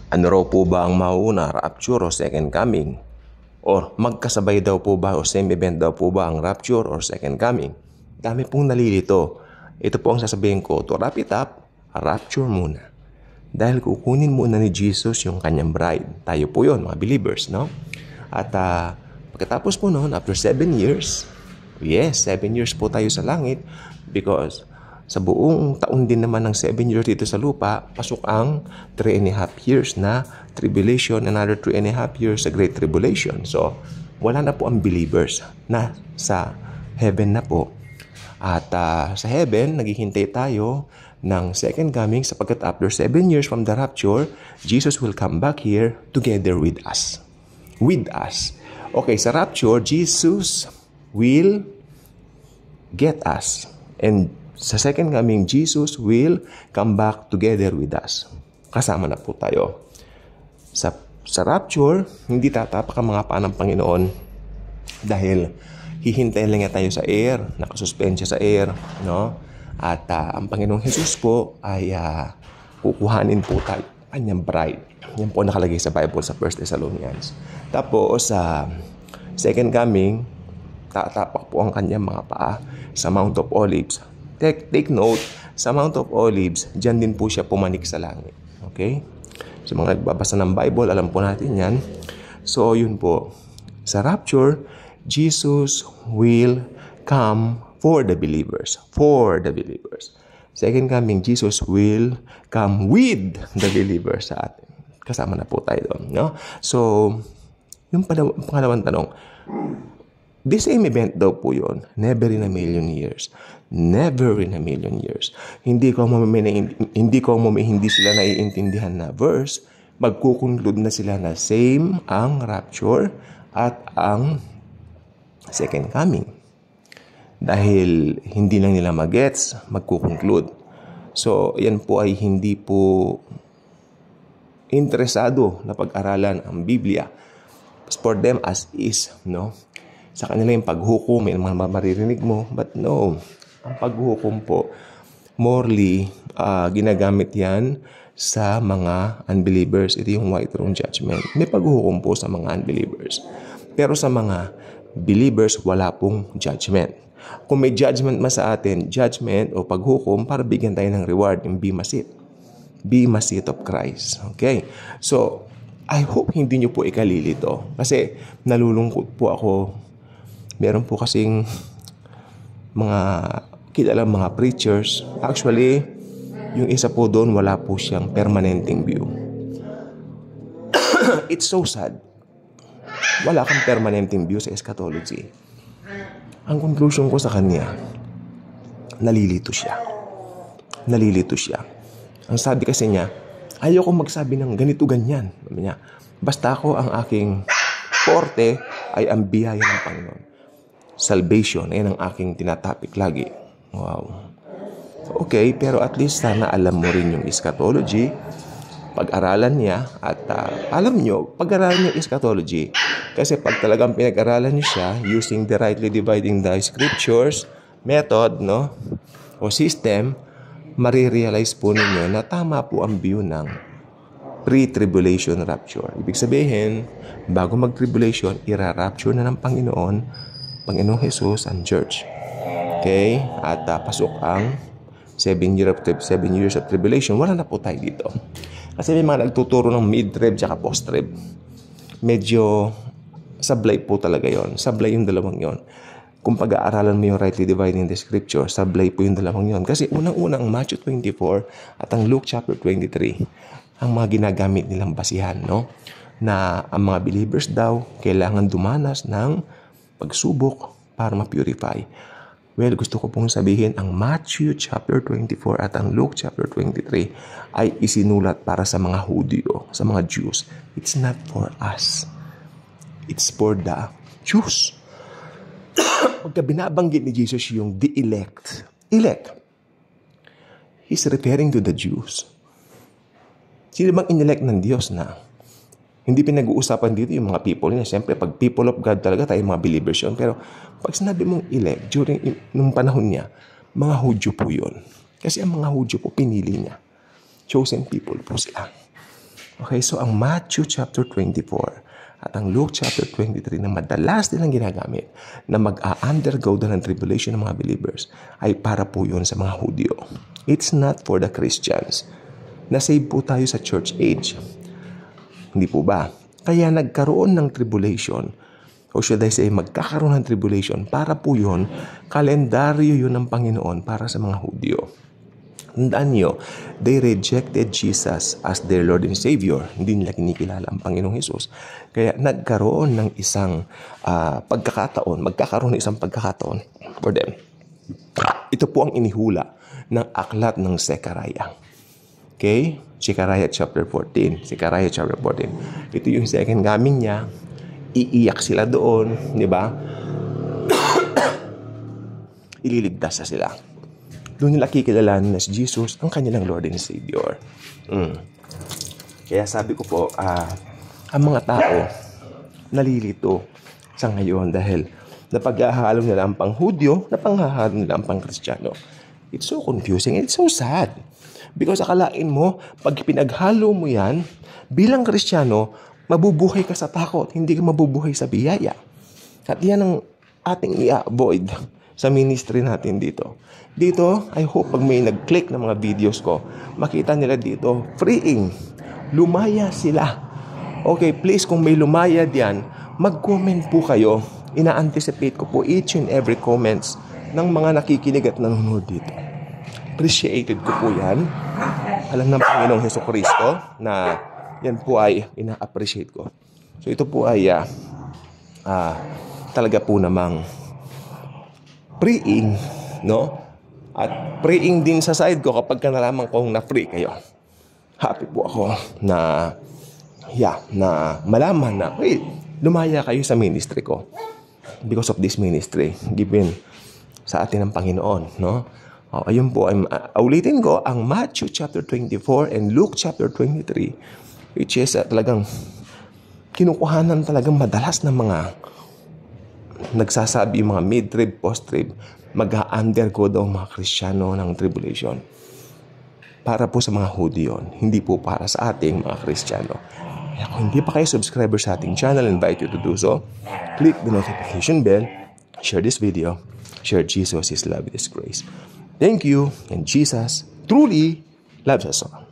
Ano raw po ba ang mauuna, rapture o second coming? Or magkasabay daw po ba o same event daw po ba ang rapture or second coming? Dami pong nalilito. Ito po ang sasabihin ko, to wrap it up, rapture muna. Dahil kukunin muna ni Jesus yung kanyang bride. Tayo po yun, mga believers, no? At pagkatapos po noon, after 7 years, yes, 7 years po tayo sa langit because sa buong taon din naman ng 7 years dito sa lupa, pasok ang 3.5 years na tribulation, another 3.5 years sa Great Tribulation. So, wala na po ang believers na sa heaven na po. At sa heaven, naghihintay tayo ng second coming sapagkat after 7 years from the rapture, Jesus will come back here together with us. With us. Okay, sa rapture, Jesus will get us. And sa second coming, Jesus will come back together with us. Kasama na po tayo. Sa rapture, hindi tatapak ang mga paa ng Panginoon dahil hihintayin lang niya tayo sa air, nakasuspend siya sa air, no? At ang Panginoong Jesus po ay kukuhanin po tayo, kanyang bride. Yan po nakalagay sa Bible sa 1 Thessalonians. Tapos sa second coming, tatapak po ang kanyang mga paa sa Mount of Olives. Take note, sa Mount of Olives, dyan din po siya pumanik sa langit. Okay? So mga nagbabasa ng Bible, alam po natin yan. So yun po, sa rapture, Jesus will come for the believers. For the believers. Second coming, Jesus will come with the believers sa atin. Kasama na po tayo doon. No? So, yung pangalawang tanong, the same event daw po yun. Never in a million years. Never in a million years. Hindi sila naiintindihan na verse, magkukonclude na sila na same ang rapture at ang second coming. Dahil hindi lang nila magets, magkukonclude. So, yan po ay hindi po interesado na pag-aralan ang Biblia. For them as is, no? Sa kanila yung paghukom, may mga maririnig mo. But no, ang paghukom po, morely, ginagamit yan sa mga unbelievers. Ito yung white throne judgment. May paghukom po sa mga unbelievers. Pero sa mga believers, wala pong judgment. Kung may judgment sa atin, judgment o paghukom para bigyan tayo ng reward, yung bema seat. Bema seat of Christ. Okay? So, I hope hindi nyo po ikalilito. Kasi nalulungkot po ako. Meron po kasing mga kilalang mga preachers. Actually, yung isa po doon, wala po siyang permanenteng view. It's so sad. Wala kang permanenteng view sa eschatology. Ang conclusion ko sa kanya, nalilito siya. Nalilito siya. Ang sabi kasi niya, ayoko magsabi ng ganito-ganyan. Sabi niya, basta ako ang aking forte ay ang biyaya ng Panginoon. Salvation, ayan ang aking tinatapik lagi. Wow. Okay, pero at least sana alam mo rin yung eschatology, pag-aralan niya, at alam nyo, pag-aralan niyo eschatology, kasi pag talagang pinag-aralan niyo siya, using the rightly dividing the scriptures method, no, o system, marirealize po ninyo na tama po ang view ng pre-tribulation rapture. Ibig sabihin, bago mag-tribulation, ira-rapture na ng Panginoong Jesus ang church. Okay? At pasok ang 7 years of tribulation. Wala na po tayo dito. Kasi may mga nagtuturo ng mid-trib at post-trib. Medyo sablay po talaga yon. Sablay yung dalawang yon. Kung pag-aaralan mo yung rightly dividing the scripture, sablay po yung dalawang yon. Kasi unang-unang Matthew 24 at ang Luke chapter 23, ang mga ginagamit nilang basihan, no? Na ang mga believers daw kailangan dumanas ng pagsubok para ma-purify. Well, gusto ko pong sabihin, ang Matthew chapter 24 at ang Luke chapter 23 ay isinulat para sa mga Hudyo, sa mga Jews. It's not for us. It's for the Jews. Pagka binabanggit ni Jesus yung the elect, he's referring to the Jews. Sino bang inelect ng Diyos na? Hindi pinag-uusapan dito yung mga people niya. Siyempre, pag people of God talaga, tayo mga believers yun. Pero pag sinabi mong elect, nung panahon niya, mga Hudyo po yun. Kasi ang mga Hudyo po, pinili niya. Chosen people po sila. Okay, so ang Matthew chapter 24 at ang Luke chapter 23 na madalas nilang ginagamit na mag-undergo ng tribulation ng mga believers ay para po yun sa mga Hudyo. It's not for the Christians. Nasave po tayo sa church age. Hindi po ba? Kaya nagkaroon ng tribulation, o should I say magkakaroon ng tribulation, para po yun, kalendaryo yun ng Panginoon para sa mga Hudyo. Tandaan nyo, they rejected Jesus as their Lord and Savior. Hindi nila kinikilala ang Panginoong Jesus. Kaya nagkaroon ng isang magkakaroon ng isang pagkakataon for them. Ito po ang inihula ng aklat ng Zechariah. Okay? Zechariah chapter 14. Zechariah chapter 14. Ito yung second coming niya. Iiyak sila doon, di ba? Ililigtas na sila. Doon nila kikilalanin na si Jesus ang kanilang Lord and Savior. Kaya sabi ko po, ang mga tao nalilito sa ngayon dahil napaghahalo nila ang pang-Hudyo, napanghahalo nila ang pang-Kristiyano. It's so confusing and it's so sad. Because akalain mo, pag pinaghalo mo yan, bilang Kristiyano, mabubuhay ka sa takot, hindi ka mabubuhay sa biyaya. At yan ang ating i-avoid sa ministry natin dito. Dito, I hope pag may nag-click ng mga videos ko, makita nila dito, freeing. Lumaya sila. Okay, please, kung may lumaya diyan, mag-comment po kayo. Ina-anticipate ko po each and every comments ng mga nakikinig at nanonood dito. Appreciated ko po yan. Alam ng Panginoong Hesukristo na yan po ay ina-appreciate ko. So ito po ay talaga po namang praying, no? At praying din sa side ko kapag nalaman kong na-free kayo. Happy po ako na malaman na, wait, lumaya kayo sa ministry ko. Because of this ministry, given sa atin ng Panginoon, no? Ayun po, ulitin ko ang Matthew chapter 24 and Luke chapter 23, which is talagang kinukuhanan talagang madalas ng mga nagsasabi, mga mid-trib, post-trib, mag-undergo daw mga Kristiyano ng tribulation. Para po sa mga Hudyo, hindi po para sa ating mga Kristiyano. Kaya kung hindi pa kayo subscriber sa ating channel, I invite you to do so. Click the notification bell, share this video, share Jesus, His love, His grace. Thank you, and Jesus truly loves us all.